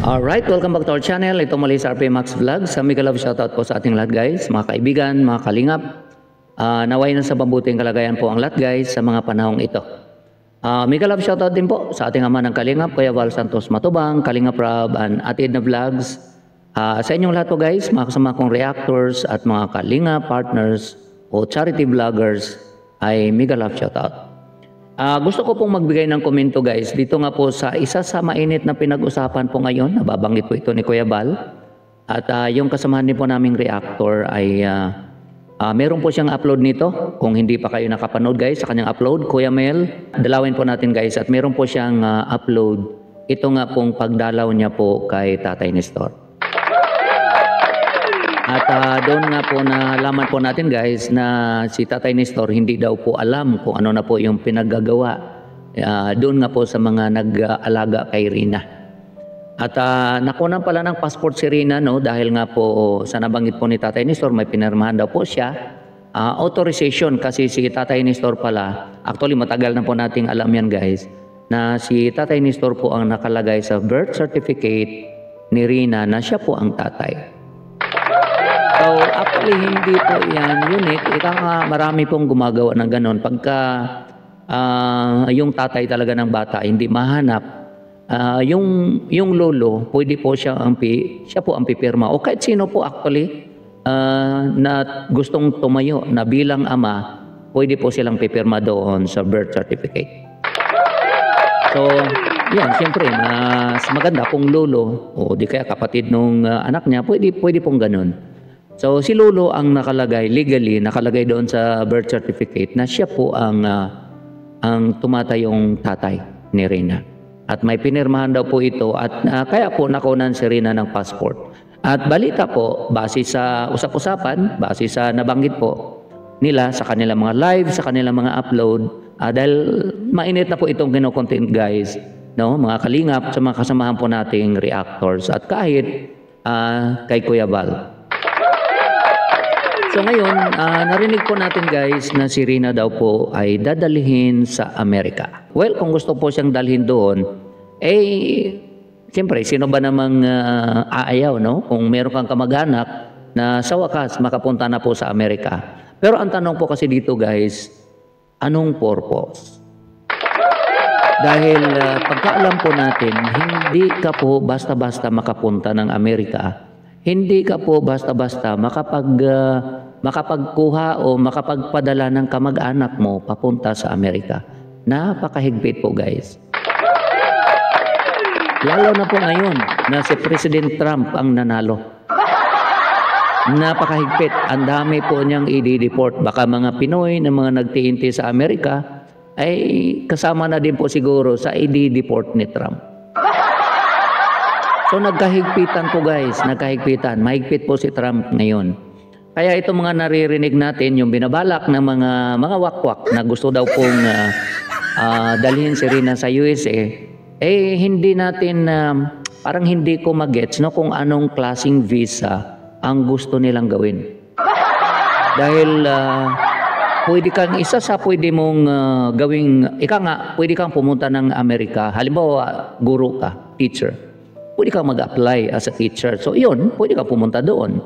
Alright, welcome back to our channel. Ito muli sa RP Max Vlog. Sa mega love shoutout po sa ating lahat guys, mga kaibigan, mga kalingap. Naway na sa mabuting kalagayan po ang lahat guys sa mga panahong ito. Mega love shoutout din po sa ating ama ng kalingap, Kuya Val Santos Matubang, Kalingap Rob, and Atid na Vlogs. Sa inyong lahat po guys, mga kasama kong reactors at mga kalingap partners o charity vloggers ay mega love shoutout. Gusto ko pong magbigay ng komento guys dito nga po sa isa sa mainit na pinag-usapan po ngayon. Nababanggit po ito ni Kuya Val. At yung kasamahan din po naming reactor ay meron po siyang upload nito. Kung hindi pa kayo nakapanood guys sa kanyang upload, Kuya Mel, dalawin po natin guys. At meron po siyang upload. Ito nga pong pagdalaw niya po kay Tatay Nestor. At doon nga po nalaman po natin guys na si Tatay Nestor hindi daw po alam kung ano na po yung pinaggagawa doon nga po sa mga nag-alaga kay Rina. At nakunan pala ng passport si Rina no, dahil nga po sa nabanggit po ni Tatay Nestor may pinirmahan daw po siya. Authorization kasi si Tatay Nestor pala, actually matagal na po nating alam yan guys, na si Tatay Nestor po ang nakalagay sa birth certificate ni Rina na siya po ang tatay. So, actually, hindi po yan unique. Ika nga, marami pong gumagawa ng ganon. Pagka yung tatay talaga ng bata hindi mahanap, yung lolo, pwede po siya po ang pipirma. O kahit sino po actually na gustong tumayo na bilang ama, pwede po silang pipirma doon sa birth certificate. So, yan, siyempre, mas maganda kung lolo o di kaya kapatid nung anak niya, pwede pong ganon. So si lolo ang nakalagay legally, nakalagay doon sa birth certificate na siya po ang tumatayong tatay ni Rina. At may pinirmahan daw po ito at kaya po nakunan si Rina ng passport. At balita po, base sa usap-usapan, base sa nabanggit po nila sa kanilang mga live, sa kanilang mga upload, dahil mainit na po itong kino-content guys, no? Mga kalingap sa mga kasamahan po nating reactors at kahit kay Kuya Val. So ngayon, narinig po natin guys na si Rina daw po ay dadalhin sa Amerika. Well, kung gusto po siyang dalhin doon, siyempre, sino ba namang aayaw, no? Kung meron kang kamag-anak na sa wakas makapunta na po sa Amerika. Pero ang tanong po kasi dito guys, anong purpose? Dahil pagkaalam po natin, hindi ka po basta-basta makapunta ng Amerika. Hindi ka po basta-basta makapagkuha o makapagpadala ng kamag-anak mo papunta sa Amerika. Napakahigpit po guys. Lalo na po ngayon na si President Trump ang nanalo. Napakahigpit. Ang dami po niyang i-deport. Baka mga Pinoy na mga nagtiinti sa Amerika ay kasama na din po siguro sa i-deport ni Trump. So nagkahigpitan po guys, nagkahigpitan. Mahigpit po si Trump ngayon. Kaya ito mga naririnig natin, yung binabalak ng mga wakwak na gusto daw pong dalhin si Rina sa USA, hindi natin, parang hindi ko magets no, kung anong klaseng visa ang gusto nilang gawin. Dahil pwede kang, isa sa pwede mong gawing, pwede kang pumunta ng Amerika. Halimbawa, guro ka, teacher. Pwede kang mag-apply as a teacher. So yun, pwede kang pumunta doon.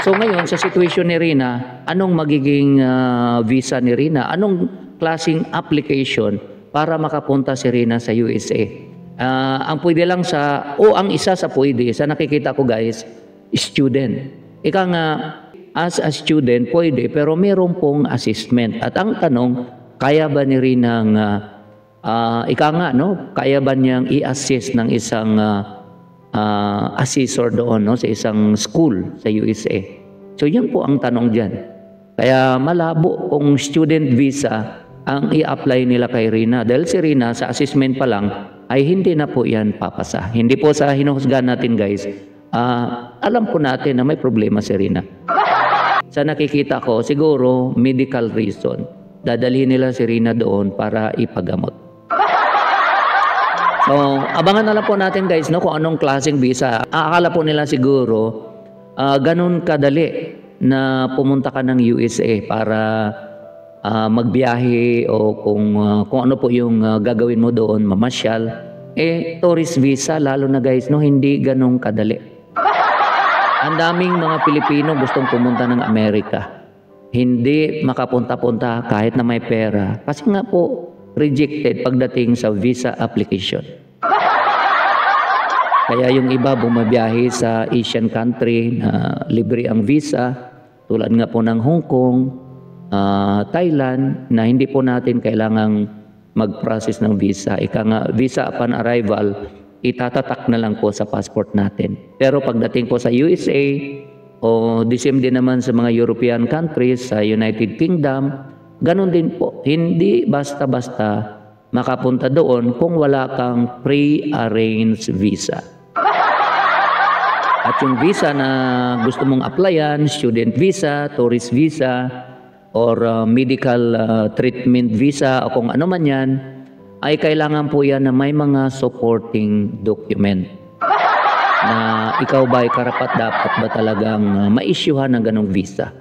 So ngayon, sa situation ni Rina, anong magiging visa ni Rina? Anong klaseng application para makapunta si Rina sa USA? Ang pwede lang ang isa sa pwede, sa nakikita ko guys, student. As a student, pwede, pero meron pong assessment. At ang tanong, kaya ba ni Rina kaya ba niyang i-assist ng isang assessor doon no, sa isang school sa USA? So yun po ang tanong dyan. Kaya malabo kung student visa ang i-apply nila kay Rina. Dahil si Rina sa assessment pa lang ay hindi na po yan papasa. Hindi po sa hinuhusgahan natin guys. Alam po natin na may problema si Rina. Sa nakikita ko, siguro medical reason. Dadalhin nila si Rina doon para ipagamot. So, abangan na lang po natin guys no, kung anong klaseng visa. Akala po nila siguro ganun kadali na pumunta ka ng USA para magbiyahe o kung ano po yung gagawin mo doon, mamasyal, tourist visa, lalo na guys, no, hindi ganong kadali. Ang daming mga Pilipino gustong pumunta ng Amerika. Hindi makapunta-punta kahit na may pera. Kasi nga po, rejected pagdating sa visa application. Kaya yung iba bumabiyahe sa Asian country na libre ang visa, tulad nga po ng Hong Kong, Thailand, na hindi po natin kailangang mag-process ng visa. Ika nga, visa upon arrival, itatatak na lang po sa passport natin. Pero pagdating po sa USA, o the same din naman sa mga European countries, sa United Kingdom, ganun din po. Hindi basta-basta makapunta doon kung wala kang pre-arranged visa. At yung visa na gusto mong applyan, student visa, tourist visa, or medical treatment visa, o kung ano man yan, ay kailangan po yan na may mga supporting document. Na ikaw ba ay karapat-dapat ba talagang ma-issuehan ng ganong visa.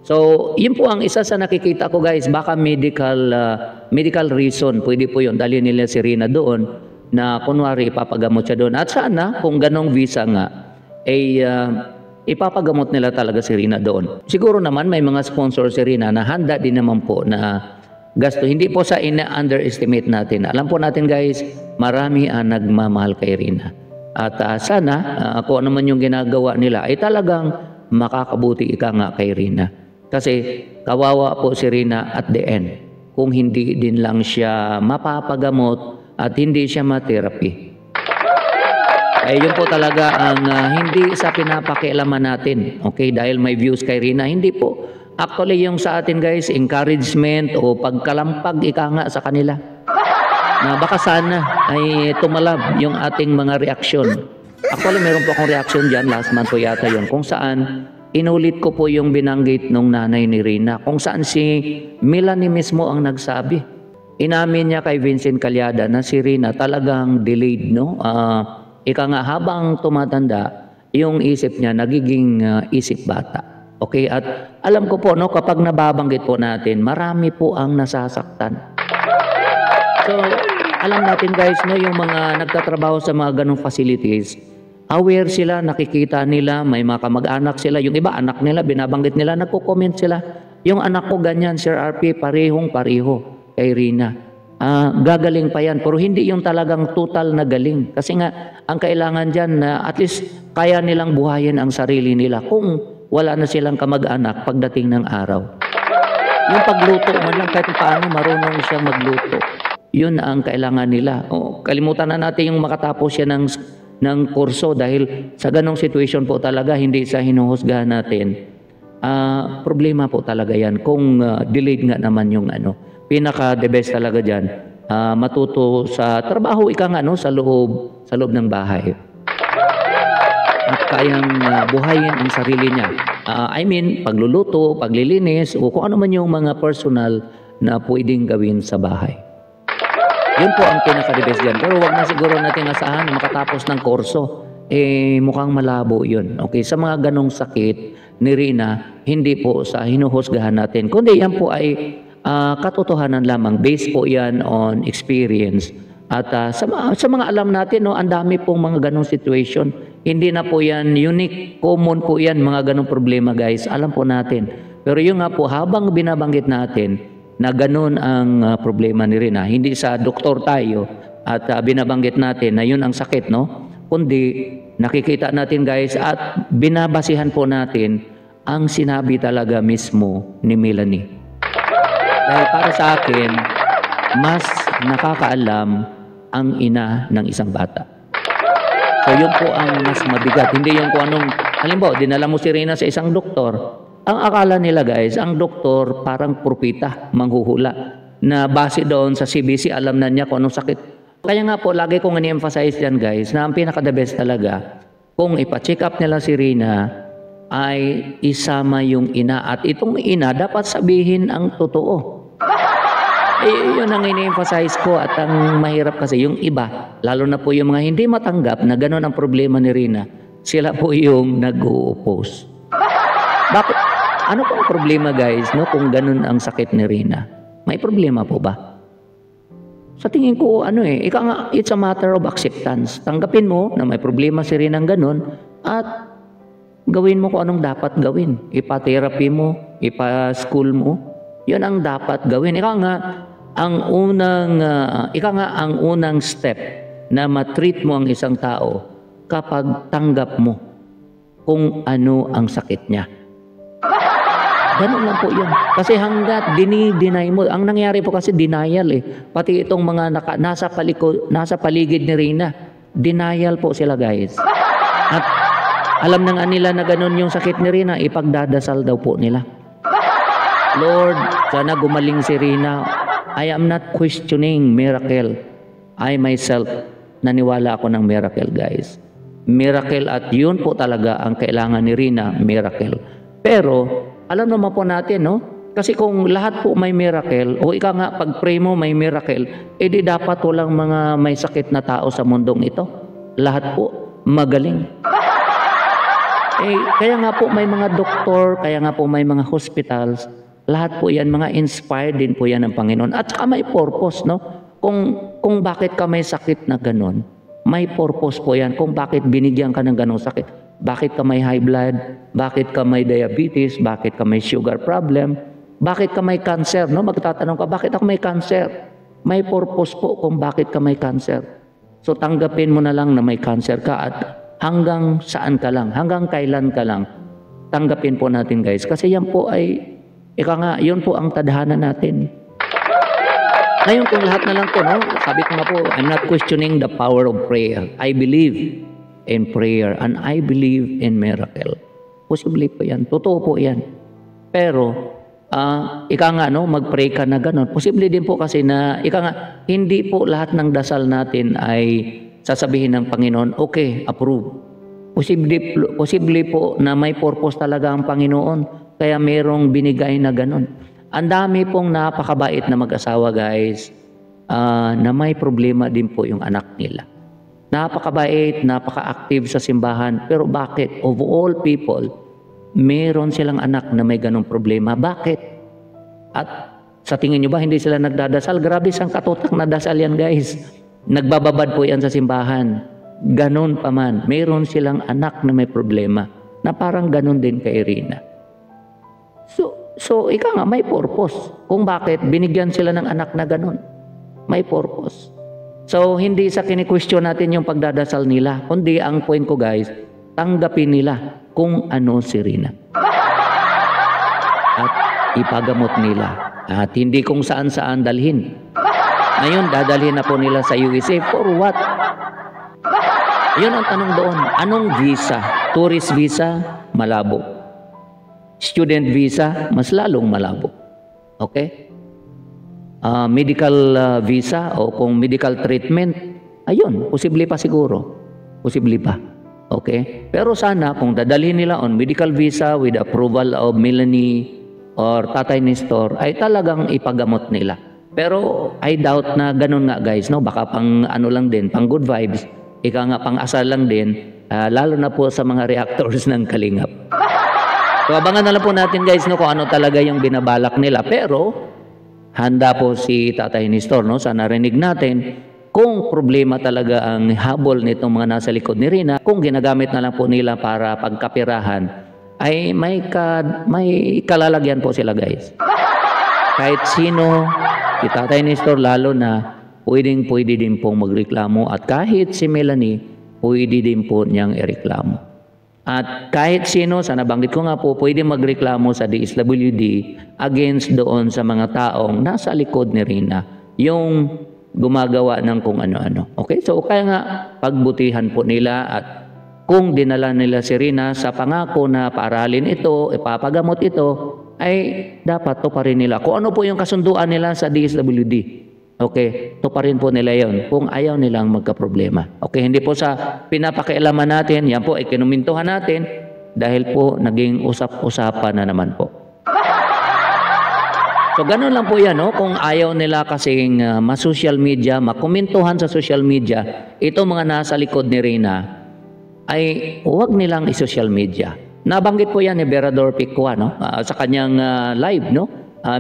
So, yun po ang isa sa nakikita ko guys, baka medical reason, pwede po yun, dali nila si Rina doon, na kunwari ipapagamot siya doon. At sana, kung ganong visa nga, ipapagamot nila talaga si Rina doon. Siguro naman may mga sponsor si Rina na handa din naman po na gasto. Hindi po sa ina-underestimate natin. Alam po natin guys, marami ang nagmamahal kay Rina. At sana, kung ano man yung ginagawa nila, ay talagang makakabuti ika nga kay Rina. Kasi kawawa po si Rina at the end, kung hindi din lang siya mapapagamot at hindi siya ma-therapy. Ay yun po talaga ang hindi sa pinapakialaman natin. Okay, dahil may views kay Rina, hindi po. Actually, yung sa atin guys, encouragement o pagkalampag ika nga sa kanila. Na baka sana ay tumalab yung ating mga reaksyon. Actually, meron po akong reaksyon dyan, last month po yata yun, kung saan inulit ko po yung binanggit nung nanay ni Rina, kung saan si Melanie mismo ang nagsabi. Inamin niya kay Vincent Calyada na si Rina talagang delayed, no? Ika nga habang tumatanda, yung isip niya nagiging isip bata. Okay, at alam ko po, no, kapag nababanggit po natin, marami po ang nasasaktan. So, alam natin guys, no, yung mga nagtatrabaho sa mga ganong facilities, aware sila, nakikita nila, may mga kamag-anak sila. Yung iba, anak nila, binabanggit nila, nagko-comment sila. Yung anak ko ganyan, Sir RP, parehong-pareho kay Rina. Gagaling pa yan, pero hindi yung talagang total na galing. Kasi nga, ang kailangan dyan na at least kaya nilang buhayin ang sarili nila kung wala na silang kamag-anak pagdating ng araw. Yung pagluto man lang, kahit paano marunong siya magluto. Yun ang kailangan nila. Kalimutan na natin yung makatapos siya ng kurso dahil sa ganong situation po talaga, hindi sa hinuhusgahan natin. Problema po talaga yan. Kung delayed nga naman yung pinaka-the best talaga dyan, matuto sa trabaho, ika nga, no, sa loob ng bahay. At kayang buhayin ang sarili niya. I mean, pagluluto, paglilinis, o kung ano man yung mga personal na pwedeng gawin sa bahay. Yun po ang pinaka-the best dyan. Pero wag na siguro natin asahan na makatapos ng kurso. Mukhang malabo yun. Okay, sa mga ganong sakit ni Rina, hindi po sa hinuhusgahan natin. Kundi yan po ay katotohanan lamang. Based po yan on experience. At sa mga alam natin, no, ang dami pong mga ganong situation. Hindi na po yan unique, common po yan, mga ganong problema guys. Alam po natin. Pero yung nga po, habang binabanggit natin, na ganun ang problema ni Rina. Hindi sa doktor tayo at binabanggit natin na yun ang sakit, no? Kundi nakikita natin guys at binabasihan po natin ang sinabi talaga mismo ni Melanie. Dahil para sa akin, mas nakakaalam ang ina ng isang bata. So yun po ang mas mabigat. Hindi yung kung anong, halimbawa, dinala mo si Rina sa isang doktor. Ang akala nila guys, ang doktor parang propita, manghuhula, na base doon sa CBC, alam na niya kung anong sakit. Kaya nga po, lagi kong ini-emphasize dyan guys, na ang pinaka-the best talaga, kung ipa-check up nila si Rina, ay isama yung ina. At itong ina, dapat sabihin ang totoo. Yun ang ini-emphasize ko at ang mahirap kasi, yung iba, lalo na po yung mga hindi matanggap na gano'n ang problema ni Rina, sila po yung nag-o-oppose. Bakit? Ano pong problema guys, no, kung ganun ang sakit ni Rina? May problema po ba? Sa tingin ko, ika nga, it's a matter of acceptance. Tanggapin mo na may problema si Rina ng ganun at gawin mo kung anong dapat gawin. Ipa-therapy mo, ipa-school mo. Yun ang dapat gawin. Ika nga, ang unang step na matreat mo ang isang tao kapag tanggap mo kung ano ang sakit niya. Ganun lang po yun. Kasi hanggat deny mo, ang nangyari po kasi denial eh. Pati itong mga nasa paligid ni Rina, denial po sila guys. At alam na nga nila na ganun yung sakit ni Rina, ipagdadasal daw po nila. Lord, sana gumaling si Rina. I am not questioning miracle. I myself, naniwala ako ng miracle guys. Miracle at yun po talaga ang kailangan ni Rina, miracle. Pero, alam naman po natin, no? Kasi kung lahat po may miracle, o ika nga, pag-pray mo may miracle, edi dapat walang mga may sakit na tao sa mundong ito. Lahat po magaling. Kaya nga po may mga doktor, kaya nga po may mga hospitals, lahat po yan, mga inspired din po yan ng Panginoon. At saka may purpose, no? Kung bakit ka may sakit na ganon, may purpose po yan kung bakit binigyan ka ng ganong sakit. Bakit ka may high blood? Bakit ka may diabetes? Bakit ka may sugar problem? Bakit ka may cancer? No? Magtatanong ka, bakit ako may cancer? May purpose po kung bakit ka may cancer. So tanggapin mo na lang na may cancer ka at hanggang saan ka lang, hanggang kailan ka lang. Tanggapin po natin guys. Kasi yan po ay, yun po ang tadhana natin. Ngayon kung lahat na lang po, no? Sabi ko nga po, I'm not questioning the power of prayer. I believe in prayer and I believe in miracle. Posible po yan. Totoo po yan. Pero, mag-pray ka na gano'n. Posible din po kasi na, hindi po lahat ng dasal natin ay sasabihin ng Panginoon, okay, approve. Posible po na may purpose talaga ang Panginoon. Kaya merong binigay na gano'n. Ang dami pong napakabait na mag-asawa guys, na may problema din po yung anak nila. Napakabait, napaka-active sa simbahan. Pero bakit? Of all people, meron silang anak na may ganong problema. Bakit? At sa tingin nyo ba hindi sila nagdadasal? Grabe sang katutak na dasal yan guys. Nagbababad po yan sa simbahan. Ganon pa man. Meron silang anak na may problema. Na parang ganon din kay Rina. So may purpose. Kung bakit binigyan sila ng anak na ganon. May purpose. So, hindi sa kini-question natin yung pagdadasal nila, kundi ang point ko guys, tanggapin nila kung ano si Rina. At ipagamot nila. At hindi kung saan-saan dalhin. Ngayon, dadalhin na po nila sa USA. For what? Yun ang tanong doon. Anong visa? Tourist visa? Malabo. Student visa? Mas lalong malabo. Okay? Medical visa o kung medical treatment, ayun, posible pa siguro. Posible pa. Okay? Pero sana kung dadalhin nila on medical visa with approval of Melanie or Tatay Nestor, ay talagang ipagamot nila. Pero I doubt na ganun nga guys, no? Baka pang lang din, pang good vibes, pang asal lang din, lalo na po sa mga reactors ng Kalingap. So abangan na lang po natin guys, no, kung ano talaga yung binabalak nila. Pero handa po si Tatay Nestor, no? Sana rinig natin kung problema talaga ang habol nitong mga nasa likod ni Rina, kung ginagamit na lang po nila para pagkapirahan, ay may kalalagyan po sila guys. Kahit sino, si Tatay Nestor lalo na, pwede din pong magreklamo at kahit si Melanie, pwede din po niyang ireklamo. At kahit sino, sa nabanggit ko nga po, pwede magreklamo sa DSWD against doon sa mga taong nasa likod ni Rina, yung gumagawa ng kung ano-ano. Okay? So, kaya nga, pagbutihan po nila at kung dinala nila si Rina sa pangako na paaralin ito, ipapagamot ito, ay dapat tuparin nila. Kung ano po yung kasunduan nila sa DSWD. Okay, tuparin po nila yon kung ayaw nilang magka-problema. Okay, hindi po sa pinapakialaman natin, yan po ay kinumintuhan natin dahil po naging usap-usapan na naman po. So, ganun lang po yan, no? Kung ayaw nila kasing ma-social media, makomentuhan sa social media, ito mga nasa likod ni Rina, ay huwag nilang i-social media. Nabanggit po yan ni Berador Picua, no? Sa kanyang live, no?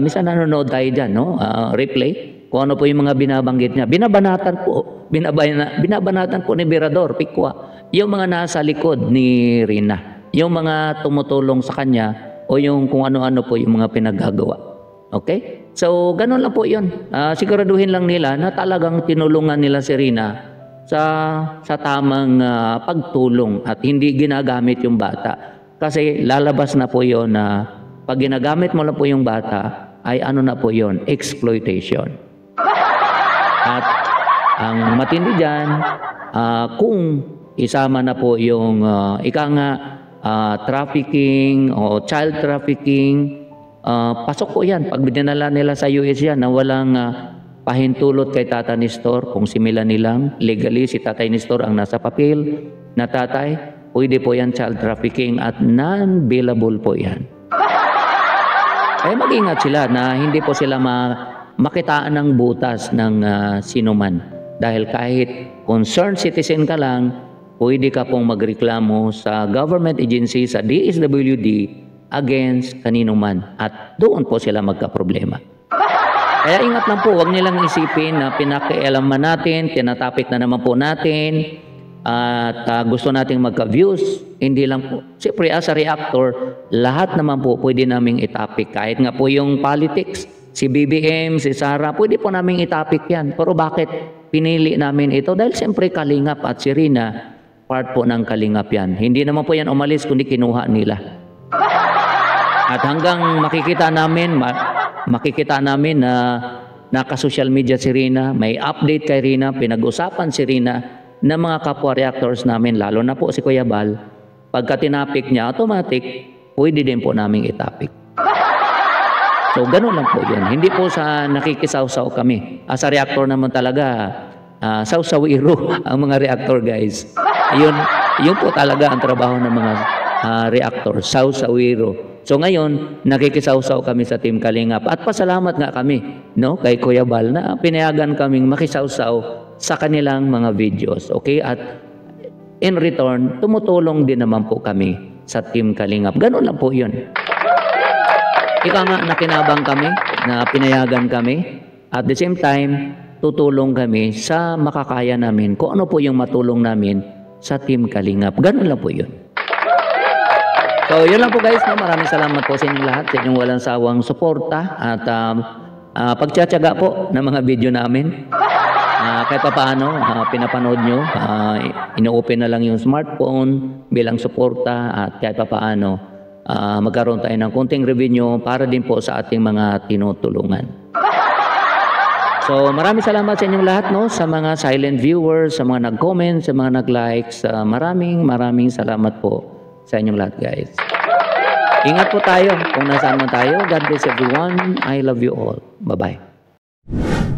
Minsan nanonood tayo dyan, no? Replay. Kung ano po yung mga binabanggit niya. Binabanatan po ni Berador Picua yung mga nasa likod ni Rina. Yung mga tumutulong sa kanya o yung kung ano-ano po yung mga pinaggagawa. Okay? So, ganun lang po yun. Siguraduhin lang nila na talagang tinulungan nila si Rina sa tamang pagtulong at hindi ginagamit yung bata. Kasi lalabas na po yun na pag ginagamit mo lang po yung bata, ay ano na po yun, exploitation. At ang matindi dyan, kung isama na po yung trafficking o child trafficking, pasok po yan. Pag dinala nila sa US yan na walang pahintulot kay Tata Nestor, kung simila nilang legally si Tatay Nestor ang nasa papel na tatay, pwede po yan child trafficking at non-bailable po yan. Kaya mag-ingat sila na hindi po sila makitaan ng butas ng sinuman. Dahil kahit concerned citizen ka lang, pwede ka pong magreklamo sa government agency, sa DSWD, against kanino man. At doon po sila magka-problema. Kaya ingat lang po, huwag nilang isipin na pinakialaman natin, tinatapik na naman po natin, at gusto nating magka-views. Hindi lang po. Siyempre, as a reactor, lahat naman po pwede naming itapik. Kahit nga po yung politics, si BBM, si Sara, pwede po naming itapik yan. Pero bakit pinili namin ito? Dahil siyempre Kalingap at si Rina, part po ng Kalingap yan. Hindi naman po yan umalis, kundi kinuha nila. At hanggang makikita namin na naka-social media si Rina, may update kay Rina, pinag-usapan si Rina ng mga kapwa reactors namin, lalo na po si Kuya Bal, pagka tinapik niya, automatic, pwede din po namin itapik. So, ganun lang po yun. Hindi po sa nakikisaw-saw kami. As a reactor naman talaga, saw-sawiro ang mga reactor, guys. Yun po talaga ang trabaho ng mga reactor, saw-sawiro. So ngayon, nakikisaw-saw kami sa Team Kalingap at pasalamat nga kami, no, kay Kuya Bal na pinayagan kaming makisaw-saw sa kanilang mga videos. Okay? At in return, tumutulong din naman po kami sa Team Kalingap. Ganun lang po yun. Ika nga nakinabang kami, na pinayagan kami. At the same time, tutulong kami sa makakaya namin kung ano po yung matulong namin sa Team Kalingap. Ganun lang po yun. So, yun lang po guys. No? Maraming salamat po sa inyong lahat, sa inyong walang sawang suporta at pagtsatsaga po ng mga video namin. Kahit pa paano, pinapanood nyo, ino-open na lang yung smartphone bilang suporta at kahit pa paano, magkaroon tayo ng konting revenue para din po sa ating mga tinutulungan. So maraming salamat sa inyong lahat, no? Sa mga silent viewers, sa mga nag-comment, sa mga nag-likes, maraming salamat po sa inyong lahat guys. Ingat po tayo kung nasaan man tayo. God bless everyone. I love you all. Bye-bye.